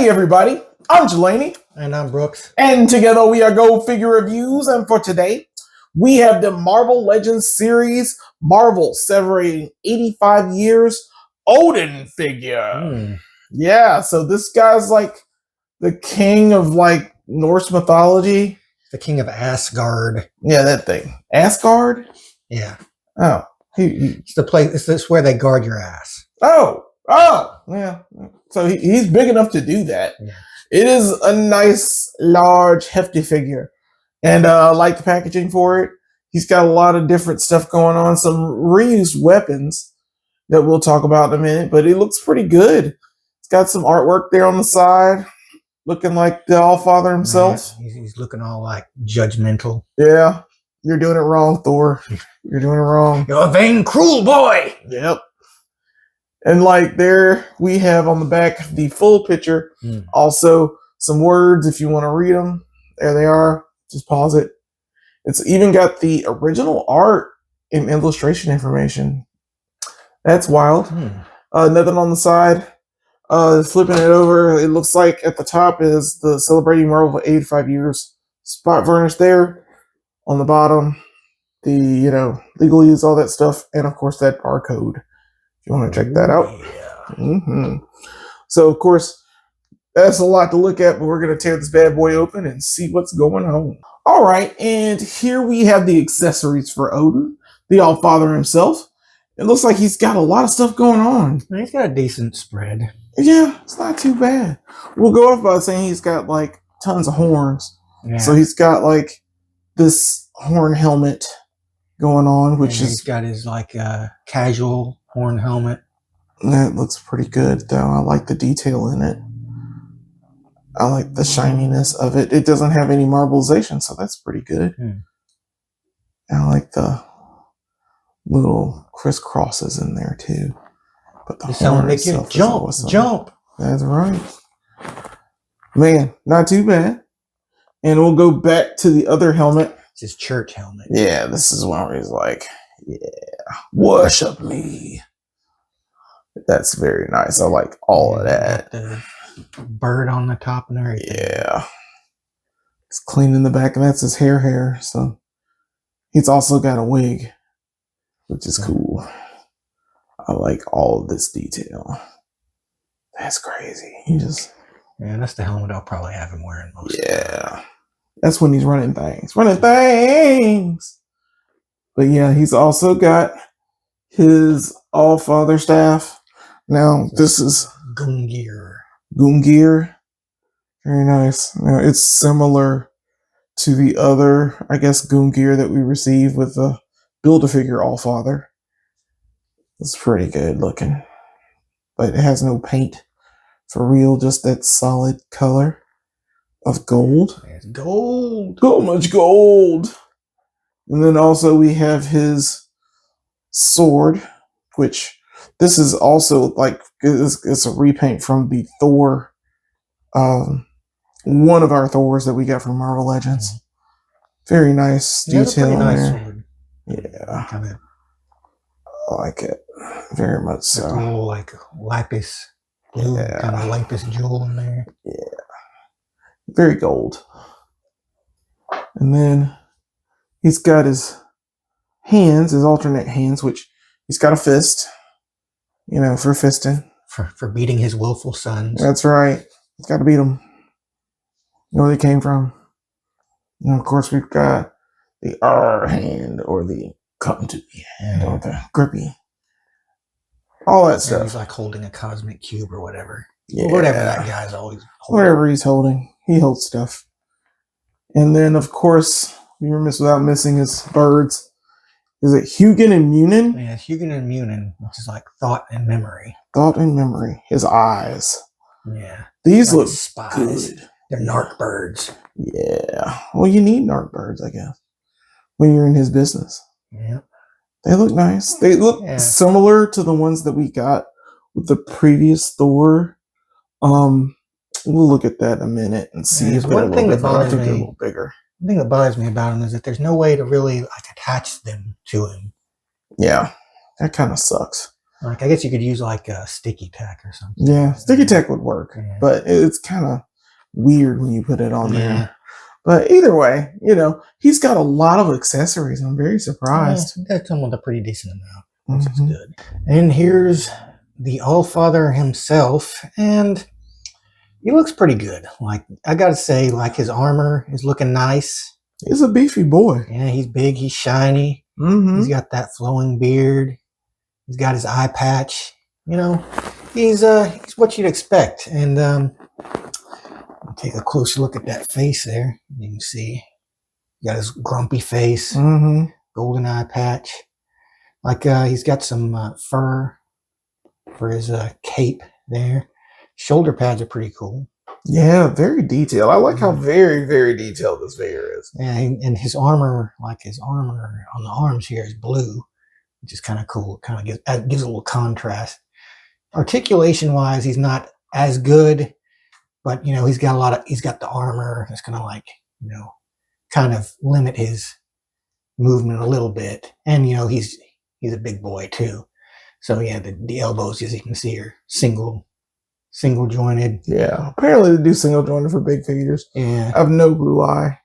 Hey everybody, I'm Jelani. And I'm Brooks. And together we are Go Figure Reviews. And for today, we have the Marvel Legends series, Marvel celebrating 85 years, Odin figure. Yeah, so this guy's like the king of like Norse mythology. The king of Asgard. Yeah, that thing. Asgard? Yeah. Oh. It's the place, it's where they guard your ass. Oh, yeah. So he's big enough to do that. Yeah. It is a nice, large, hefty figure. And I like the packaging for it. He's got a lot of different stuff going on. Some reused weapons that we'll talk about in a minute. But it looks pretty good. It's got some artwork there on the side. Looking like the Allfather himself. Yeah, he's looking all like judgmental. Yeah. You're doing it wrong, Thor. You're doing it wrong. You're a vain, cruel boy. Yep. And like there we have on the back the full picture. Also some words if you want to read them. There they are. Just pause it. It's even got the original art and illustration information. That's wild. Nothing on the side. Flipping it over, it looks like at the top is the celebrating Marvel 85 years spot varnish there. On the bottom, the legalese, all that stuff, and of course that barcode. If you want to check that out. Yeah. So of course that's a lot to look at, but we're gonna tear this bad boy open and see what's going on. All right, and here we have the accessories for Odin, the Allfather himself. It looks like he's got a lot of stuff going on. He's got a decent spread. Yeah, it's not too bad. We'll go off by saying he's got like tons of horns. Yeah. So he's got like this horn helmet going on, which he's got his like casual horn helmet. That looks pretty good though. I like the detail in it. I like the shininess of it. It doesn't have any marbleization, so that's pretty good. I like the little crisscrosses in there too. But the horn make you jump, awesome. Jump. That's right. Man, not too bad. And we'll go back to the other helmet. It's his church helmet. Yeah, this is one where he's like, yeah, worship me. That's very nice. I like all of that. The bird on the top and everything. Yeah. It's clean in the back, and that's his hair. So he's also got a wig, which is cool. I like all of this detail. That's crazy. Yeah, that's the helmet I'll probably have him wearing most. Yeah. That's when he's running things. But yeah, he's also got his Allfather staff. Now, this is Gungnir. Very nice. Now, it's similar to the other, I guess, Gungnir that we received with the Build-A-Figure Allfather. It's pretty good looking. But it has no paint for real, just that solid color of gold. It's gold. So much gold. And then also we have his sword, which this is also like, it's a repaint from the Thor, one of our Thors that we got from Marvel Legends. Very nice detail in there. Sword. Yeah. I like it very much so. Like a little like lapis blue, kind of lapis jewel in there. Yeah. Very gold. And then he's got his hands, his alternate hands, which he's got a fist, for fisting. For beating his willful sons. That's right. He's got to beat them. You know where they came from. And of course, we've got the R hand, or the come to me hand, or the grippy. All that stuff. He's like holding a cosmic cube or whatever. Yeah. Whatever that guy's always holding. Whatever he's holding. He holds stuff. And then, of course, we were without missing his birds. Is it Hugin and Munin? Yeah, Hugin and Munin, which is like thought and memory. Thought and memory. His eyes. Yeah. These look spies. Good. They're narc birds. Yeah. Well, you need narc birds, I guess, when you're in his business. Yeah. They look nice. They look similar to the ones that we got with the previous Thor. We'll look at that in a minute and see if they're a little bigger. The thing that bothers me about him is that there's no way to really like attach them to him. Yeah, that kind of sucks. Like, I guess you could use like a sticky tack or something. Yeah, sticky tack would work, Yeah. but it's kind of weird when you put it on there. But either way, you know, he's got a lot of accessories. I'm very surprised. Yeah, that come with a pretty decent amount, which is good. And here's the Allfather himself, and he looks pretty good. Like, I gotta say, like, his armor is looking nice. He's a beefy boy. Yeah, he's big, he's shiny. He's got that flowing beard. He's got his eye patch. You know, he's what you'd expect. And take a closer look at that face there. You can see he got his grumpy face, golden eye patch. Like, he's got some fur for his cape there. Shoulder pads are pretty cool. Yeah, very detailed. I like how very, very detailed this figure is. Yeah, and his armor, like his armor on the arms here is blue, which is kind of cool. It kind of gives a little contrast. Articulation wise, he's not as good, but you know, he's got the armor that's gonna, like, you know, kind of limit his movement a little bit. And you know, he's a big boy too. So yeah, the elbows, as you can see, are single jointed. Yeah, apparently they do single jointed for big figures. Yeah, I have no blue why.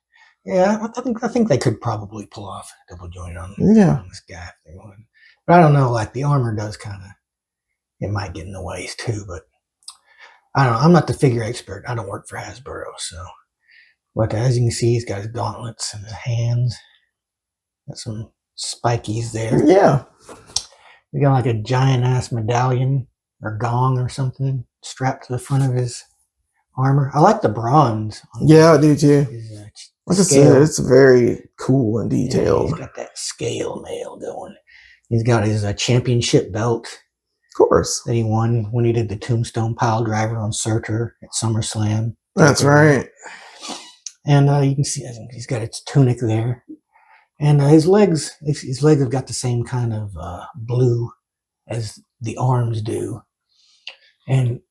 Yeah, I think they could probably pull off double joint on this guy if they wanted. But I don't know. Like, the armor does kind of, it might get in the ways too. But I don't know. I'm not the figure expert. I don't work for Hasbro, so. But as you can see, he's got his gauntlets in his hands. Got some spikies there. Yeah. He got like a giant ass medallion or gong or something strapped to the front of his armor. I like the bronze. Yeah, I do too. Like I said, it's very cool and detailed. Yeah, he's got that scale mail going. He's got his championship belt. Of course. That he won when he did the Tombstone Pile Driver on Surtur at SummerSlam. That's right. And you can see he's got its tunic there. And his legs have got the same kind of blue as the arms do. And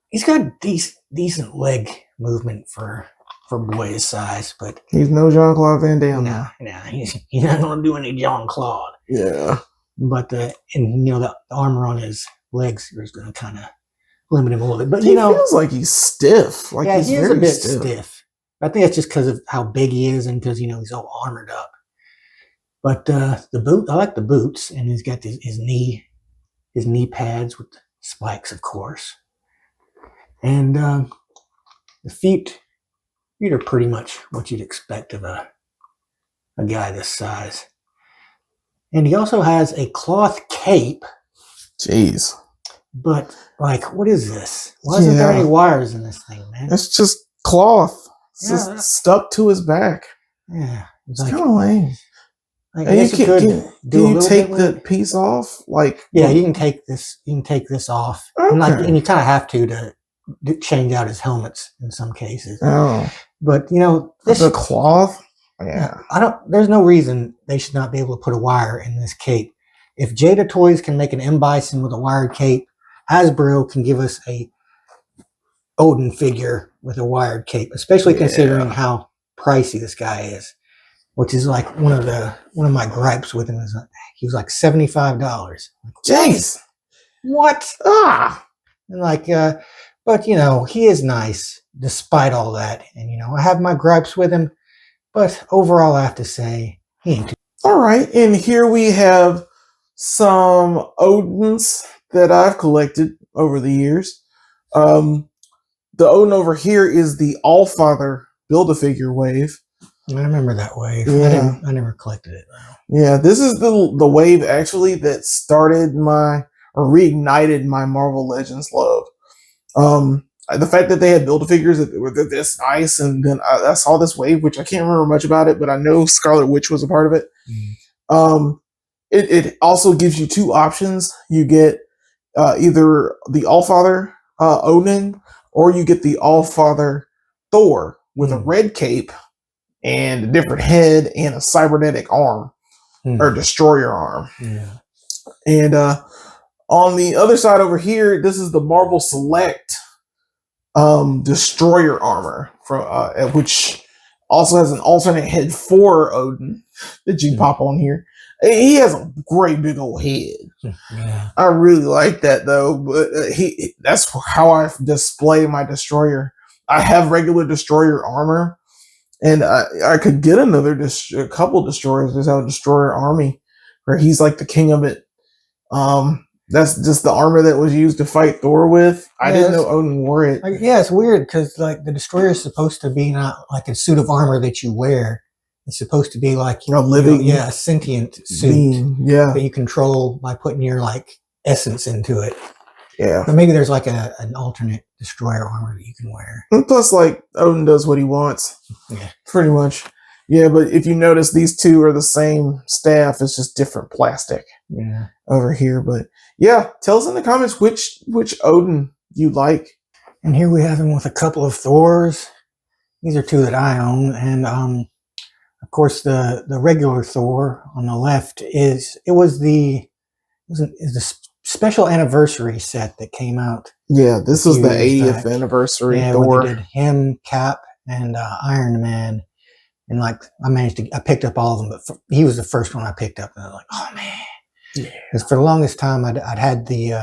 he's got decent leg movement for boy his size, but he's no Jean-Claude Van Damme. No, he's not going to do any Jean-Claude. Yeah. But and you know, the armor on his legs is going to kind of limit him a little bit. But he feels like he's stiff. Like, yeah, he's he is very a bit stiff. I think it's just because of how big he is and because, you know, he's all armored up. But the boot, I like the boots, and he's got his knee pads with spikes, of course. And the feet are pretty much what you'd expect of a guy this size. And he also has a cloth cape. Jeez. But, like, what is this? Why isn't there any wires in this thing, man? It's just cloth. It's just stuck to his back. Yeah. It's kind of lame. Like, can you take the piece off? Like, yeah, you can take this off. Okay. And you kind of have to change out his helmets in some cases. Oh. But, you know, the cloth? Yeah. There's no reason they should not be able to put a wire in this cape. If Jada Toys can make an M. Bison with a wired cape, Hasbro can give us a Odin figure with a wired cape, especially considering how pricey this guy is, which is like one of my gripes with him is he was like $75. Like, jeez. What? And like, but you know, he is nice despite all that. And you know, I have my gripes with him, but overall I have to say he ain't too. All right, and here we have some Odins that I've collected over the years. The Odin over here is the Allfather Build-A-Figure wave. I remember that wave. Yeah. I never collected it though. Yeah, this is the wave actually that started reignited my Marvel Legends love. The fact that they had Build-A-Figures that were this nice, and then I saw this wave, which I can't remember much about it, but I know Scarlet Witch was a part of it. It also gives you two options. You get either the Allfather Odin, or you get the Allfather Thor with a red cape and a different head and a cybernetic arm or destroyer arm. Yeah. And on the other side over here, this is the Marvel Select destroyer armor from which also has an alternate head for Odin that you pop on here. He has a great big old head. Yeah. I really like that though, but that's how I display my destroyer. I have regular destroyer armor, and I could get a couple destroyers. There's a destroyer army where he's like the king of it. That's just the armor that was used to fight Thor with. I didn't know Odin wore it. Yeah, it's weird because like the destroyer is supposed to be not like a suit of armor that you wear. It's supposed to be like a living, a sentient suit that you control by putting your like essence into it. Yeah, but maybe there's like an alternate destroyer armor that you can wear. And plus, like Odin does what he wants. Yeah, pretty much. Yeah, but if you notice, these two are the same staff. It's just different plastic. Yeah, over here. But yeah, tell us in the comments which Odin you like. And here we have him with a couple of Thors. These are two that I own, and of course the regular Thor on the left is the special anniversary set that came out. Yeah, this was the 80th anniversary Thor. We did him, Cap, and Iron Man. And like I picked up all of them, but he was the first one I picked up, and I was like, oh man, because for the longest time I'd had the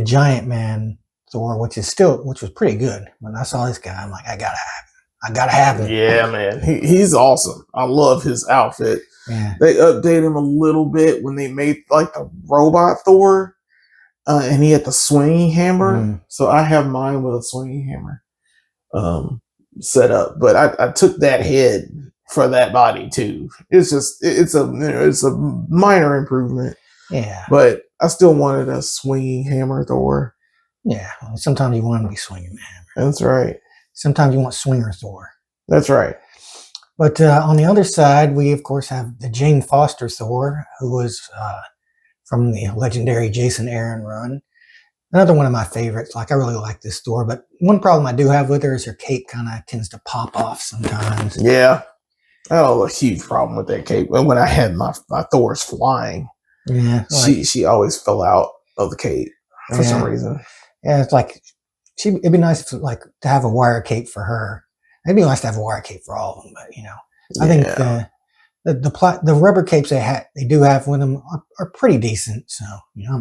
Giant Man Thor, which was pretty good. When I saw this guy, I'm like, I gotta have him. Yeah, man, he's awesome. I love his outfit. Yeah, they updated him a little bit when they made like the robot Thor, and he had the swinging hammer. So I have mine with a swinging hammer. Set up, but I took that head for that body too. It's a minor improvement. Yeah, but I still wanted a swinging hammer Thor. Yeah, sometimes you want to be swinging the hammer. That's right. Sometimes you want swinger Thor. That's right. But on the other side, we of course have the Jane Foster Thor, who was from the legendary Jason Aaron run. Another one of my favorites. Like, I really like this Thor, but one problem I do have with her is her cape kind of tends to pop off sometimes. Yeah. I have a huge problem with that cape. When I had my Thors flying, yeah, she always fell out of the cape for some reason. Yeah, it's like it'd be nice to have a wire cape for her. It'd be nice to have a wire cape for all of them, but I think the rubber capes they do have with them are pretty decent. So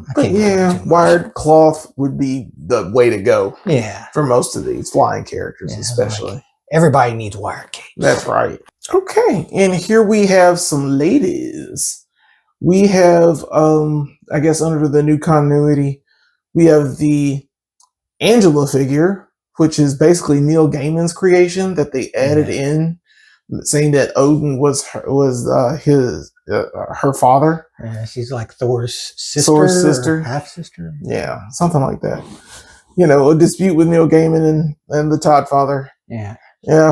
I can't wired cloth would be the way to go. Yeah, for most of these flying characters, especially. Like, everybody needs wire capes. That's right. Okay, and here we have some ladies. We have, I guess, under the new continuity, we have the Angela figure, which is basically Neil Gaiman's creation that they added in, saying that Odin was her father. Yeah, she's like Thor's sister, half sister. Yeah, something like that. A dispute with Neil Gaiman and the Todd father. Yeah,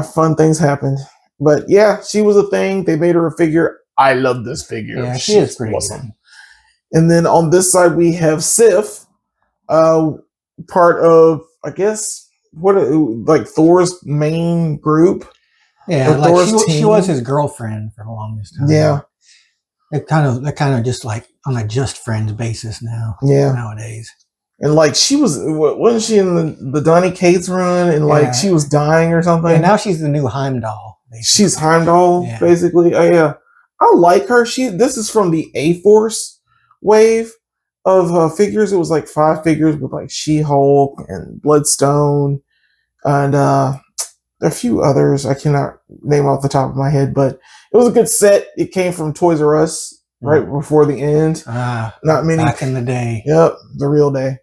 fun things happened. But yeah, she was a thing. They made her a figure. I love this figure. Yeah, she is pretty awesome. Good. And then on this side we have Sif, part of, I guess, Thor's main group. Yeah, like she was his girlfriend for the longest time. Yeah, they're kind of just like on a just friends basis now. Yeah, nowadays. And wasn't she in the Donny Cates run? And she was dying or something. And now she's the new Heimdall. Basically. She's Heimdall, basically. Oh yeah, I like her. This is from the A-Force wave of figures. It was like 5 figures with like She-Hulk and Bloodstone and a few others I cannot name off the top of my head, but it was a good set. It came from Toys R Us right before the end. Not many back in the day. Yep, the real day.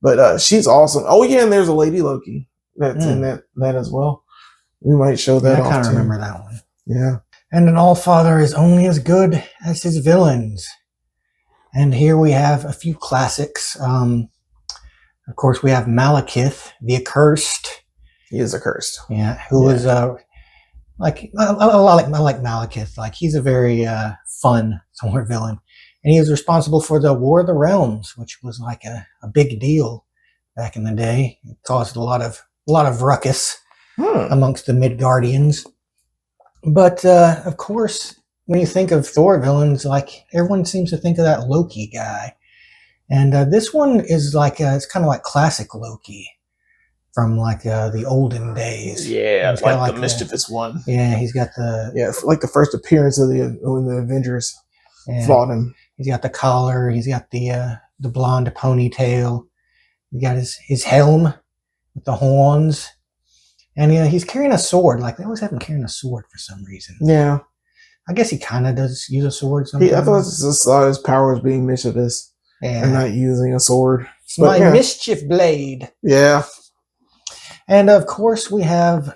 But she's awesome. Oh yeah, and there's a Lady Loki that's in that as well. We might show that off. I kind of remember that one. Yeah. And an All-Father is only as good as his villains. And here we have a few classics. Of course, we have Malekith, the Accursed. He is accursed. Yeah, who was I like Malekith. Like, he's a very fun Thor villain, and he was responsible for the War of the Realms, which was like a big deal back in the day. It caused a lot of ruckus amongst the Midgardians. But of course, when you think of Thor villains, like, everyone seems to think of that Loki guy, and this one is like it's kind of like classic Loki. From the olden days. Yeah, the mischievous one. Yeah, he's got like the first appearance of the Avengers. fought him. He's got the collar. He's got the blonde ponytail. He got his helm with the horns. And he's carrying a sword. Like, they always have him carrying a sword for some reason. Yeah. I guess he kind of does use a sword sometimes. I thought his power was being mischievous and not using a sword. It's my mischief blade. Yeah. And, of course, we have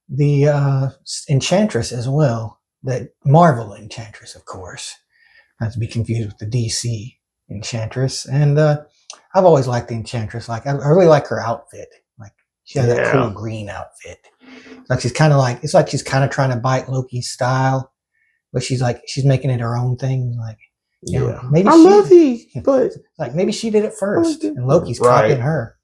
the Enchantress as well. The Marvel Enchantress, of course. Not to be confused with the DC Enchantress. And I've always liked the Enchantress. Like, I really like her outfit. Like, she has that cool green outfit. Like, she's kind of like, it's like she's kind of trying to bite Loki's style. But she's making it her own thing. Like, you know, maybe but like maybe she did it first, and Loki's copying her.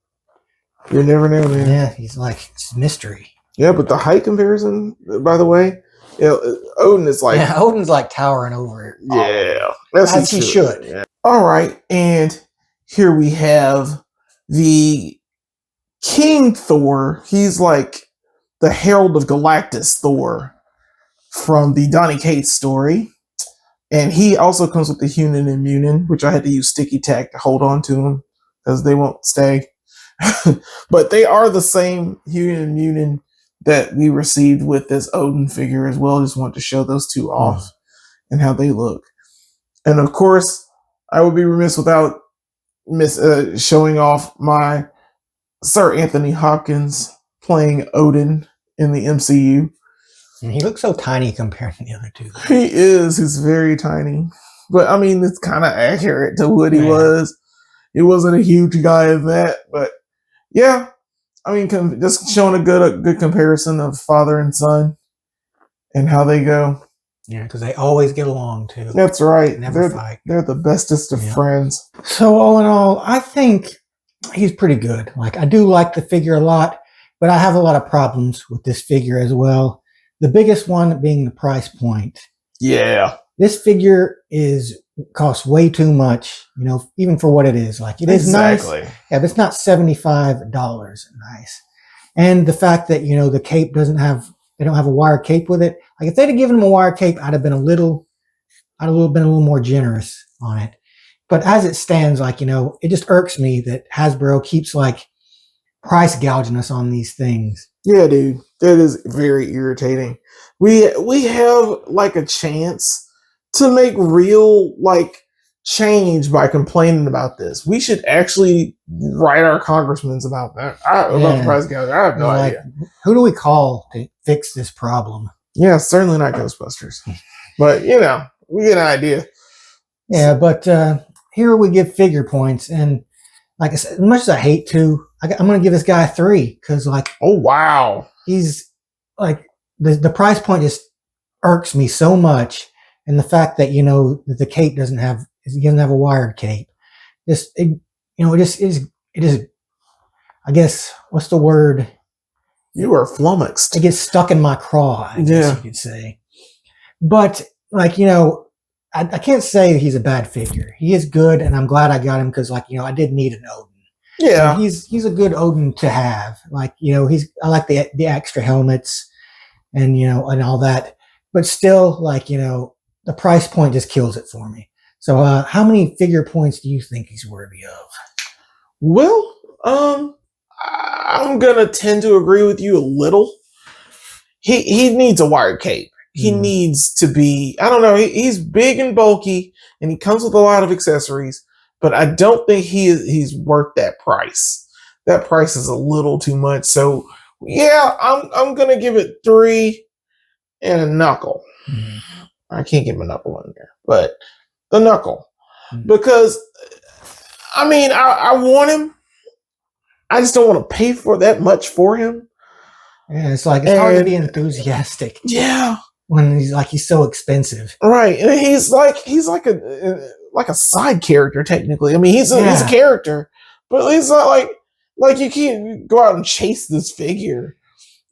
You never know, man. Yeah, he's like, it's mystery. Yeah, but the height comparison, by the way, Odin is like, Odin's like towering over it. Yeah, as he should. Yeah. All right, and here we have the King Thor. He's like the Herald of Galactus Thor from the Donny Cates story. And he also comes with the Hunan and Munin, which I had to use sticky tack to hold on to them because they won't stay. But they are the same Hunan and Munin that we received with this Odin figure as well. Just wanted to show those two off and how they look. And of course, I would be remiss without showing off my Sir Anthony Hopkins playing Odin in the MCU. And he looks so tiny compared to the other two. He is. He's very tiny. But, I mean, it's kind of accurate to what he was. He wasn't a huge guy in that. But, yeah. I mean, just showing a good comparison of father and son and how they go. Yeah, because they always get along, too. That's right. Never fight. They're the bestest of friends. So, all in all, I think he's pretty good. Like, I do like the figure a lot, but I have a lot of problems with this figure as well. The biggest one being the price point. Yeah. This figure costs way too much, you know, even for what it is. Like, it is nice. Yeah, but it's not $75 nice. And the fact that, you know, the cape they don't have a wire cape with it. Like, if they'd have given him a wire cape, I'd have been a little more generous on it. But as it stands, like, you know, it just irks me that Hasbro keeps like price gouging us on these things. Yeah, dude. That is very irritating. We have like a chance to make real like change by complaining about this. We should actually write our congressmen about that. About the price gouge. I have no idea. Who do we call to fix this problem? Yeah, certainly not Ghostbusters. But, you know, we get an idea. Yeah, but here we give figure points. And like I said, as much as I hate to, I'm going to give this guy a 3 because, like, oh wow, he's like the price point just irks me so much, and the fact that, you know, that the cape doesn't have a wired cape, it is. I guess what's the word? You are flummoxed. It gets stuck in my craw, I guess you could say. But, like, you know, I can't say he's a bad figure. He is good, and I'm glad I got him because, like, you know, I did need an Odin. Yeah, and he's a good Odin to have. Like, you know, I like the extra helmets and, you know, and all that. But still, like, you know, the price point just kills it for me. So, how many figure points do you think he's worthy of? Well, I'm gonna tend to agree with you a little. He needs a wired cape. He needs to be. I don't know. He's big and bulky, and he comes with a lot of accessories. But I don't think he's worth that price. That price is a little too much. So yeah, I'm gonna give it 3 and a knuckle. I can't give him a knuckle in there, but the knuckle. Because I mean, I want him. I just don't want to pay for that much for him. Yeah, it's hard to be enthusiastic. Yeah. When he's so expensive. Right. And he's like a side character, technically. I mean, he's a character, but he's not like you can't go out and chase this figure,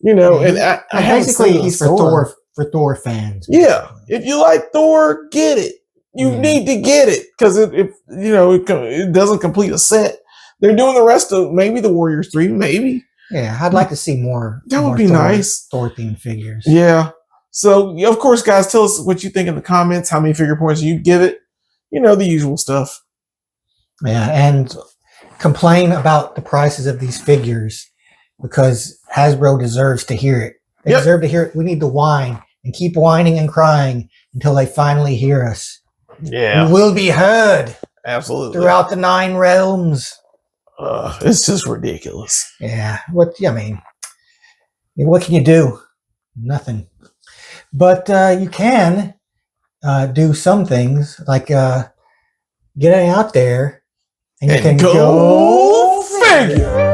you know. And basically, he's for Thor fans. Basically. Yeah, if you like Thor, get it. You need to get it because it doesn't complete a set. They're doing the rest of maybe the Warriors 3, maybe. Yeah, I'd like to see more. That would be nice. Thor themed figures. Yeah. So, of course, guys, tell us what you think in the comments. How many figure points you give it? You know, the usual stuff. Yeah, and complain about the prices of these figures because Hasbro deserves to hear it. They deserve to hear it. We need to whine and keep whining and crying until they finally hear us. Yeah. We will be heard. Absolutely. Throughout the 9 realms. It's just ridiculous. Yeah. What can you do? Nothing. But you can do some things like get out there and you can go figure.